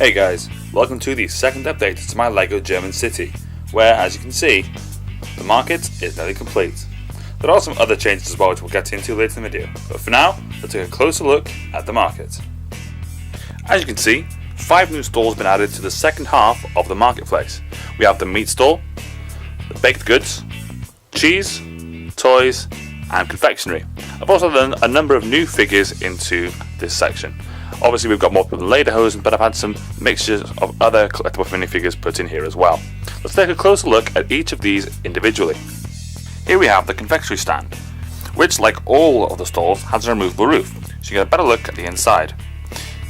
Hey guys, welcome to the second update to my LEGO German city, where as you can see, the market is nearly complete. There are some other changes as well which we'll get into later in the video, but for now, let's take a closer look at the market. As you can see, 5 new stalls have been added to the second half of the marketplace. We have the meat stall, the baked goods, cheese, toys, and confectionery. I've also done a number of new figures into this section. Obviously we've got more from the Lederhosen, but I've had some mixtures of other collectible minifigures put in here as well. Let's take a closer look at each of these individually. Here we have the confectionery stand, which like all of the stalls has a removable roof, so you get a better look at the inside.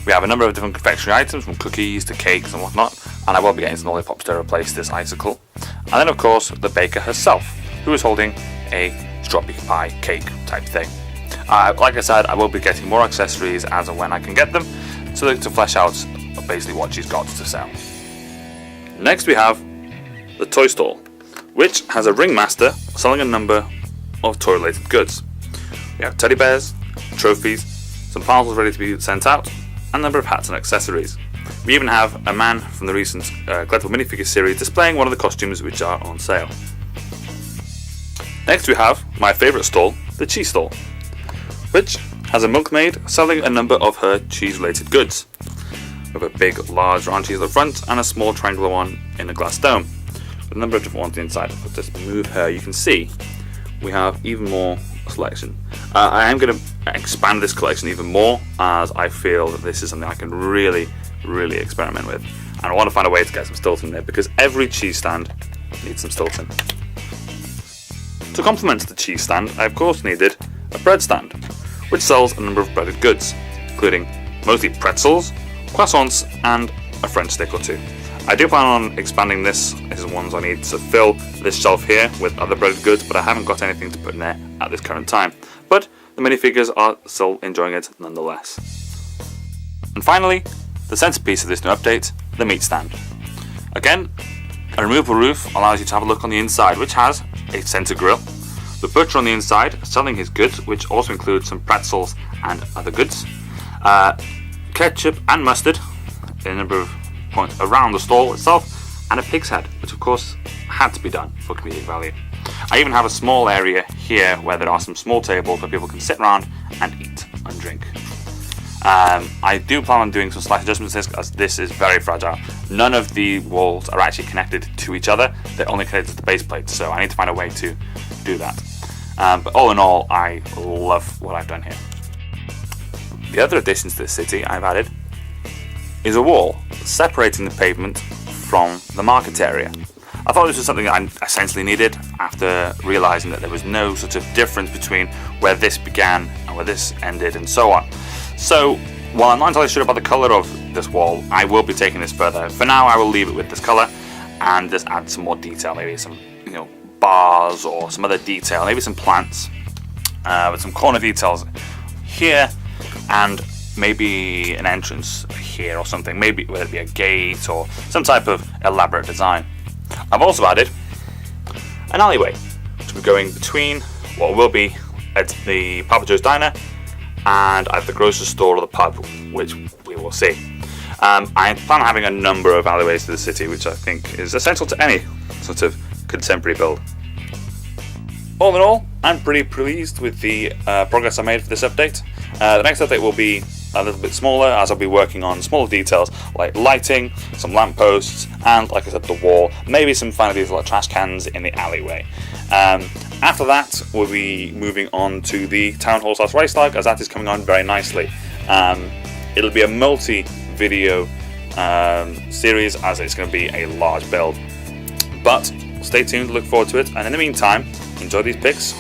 We have a number of different confectionery items, from cookies to cakes and whatnot, and I will be getting some lollipops to replace this icicle. And then of course the baker herself, who is holding a strawberry pie cake type thing. Like I said, I will be getting more accessories as and when I can get them, so to flesh out basically what she's got to sell. Next we have the toy stall, which has a ringmaster selling a number of toy related goods. We have teddy bears, trophies, some parcels ready to be sent out, and a number of hats and accessories. We even have a man from the recent collectible minifigure series displaying one of the costumes which are on sale. Next we have my favourite stall, the cheese stall, which has a milkmaid selling a number of her cheese related goods, with a big large round cheese at the front and a small triangular one in a glass dome, with a number of different ones inside. If I just move her, you can see we have even more selection. I am going to expand this collection even more, as I feel that this is something I can really experiment with, and I want to find a way to get some Stilton there, because every cheese stand needs some Stilton. To complement the cheese stand, I of course needed a bread stand, which sells a number of breaded goods, including mostly pretzels, croissants, and a French stick or two. I do plan on expanding this. This is ones I need to fill this shelf here with other breaded goods, but I haven't got anything to put in there at this current time. But the minifigures are still enjoying it nonetheless. And finally, the centerpiece of this new update, the meat stand. Again, a removable roof allows you to have a look on the inside, which has a center grill, the butcher on the inside selling his goods, which also includes some pretzels and other goods, ketchup and mustard in a number of points around the stall itself, and a pig's head, which of course had to be done for comedic value. I even have a small area here where there are some small tables where people can sit around and eat and drink. I do plan on doing some slight adjustments to this, as this is very fragile. None of the walls are actually connected to each other, they're only connected to the base plate, so I need to find a way to do that. But all in all, I love what I've done here. The other additions to this city I've added is a wall separating the pavement from the market area. I thought this was something I essentially needed after realising that there was no sort of difference between where this began and where this ended and so on. So while I'm not entirely sure about the colour of this wall, I will be taking this further. For now I will leave it with this colour and just add some more detail, maybe some bars or some other detail, maybe some plants with some corner details here, and maybe an entrance here or something, maybe whether it be a gate or some type of elaborate design. I've also added an alleyway to be going between what will be at the Papa Joe's Diner and at the grocery store or the pub, which we will see. I plan on having a number of alleyways to the city, which I think is essential to any sort of contemporary build. All in all, I'm pretty pleased with the progress I made for this update. The next update will be a little bit smaller, as I'll be working on smaller details like lighting, some lampposts, and like I said, the wall, maybe some final details like trash cans in the alleyway. After that, we'll be moving on to the Town Hall / Reichstag, as that is coming on very nicely. It'll be a multi-video series, as it's going to be a large build. But stay tuned, look forward to it, and in the meantime, enjoy these pics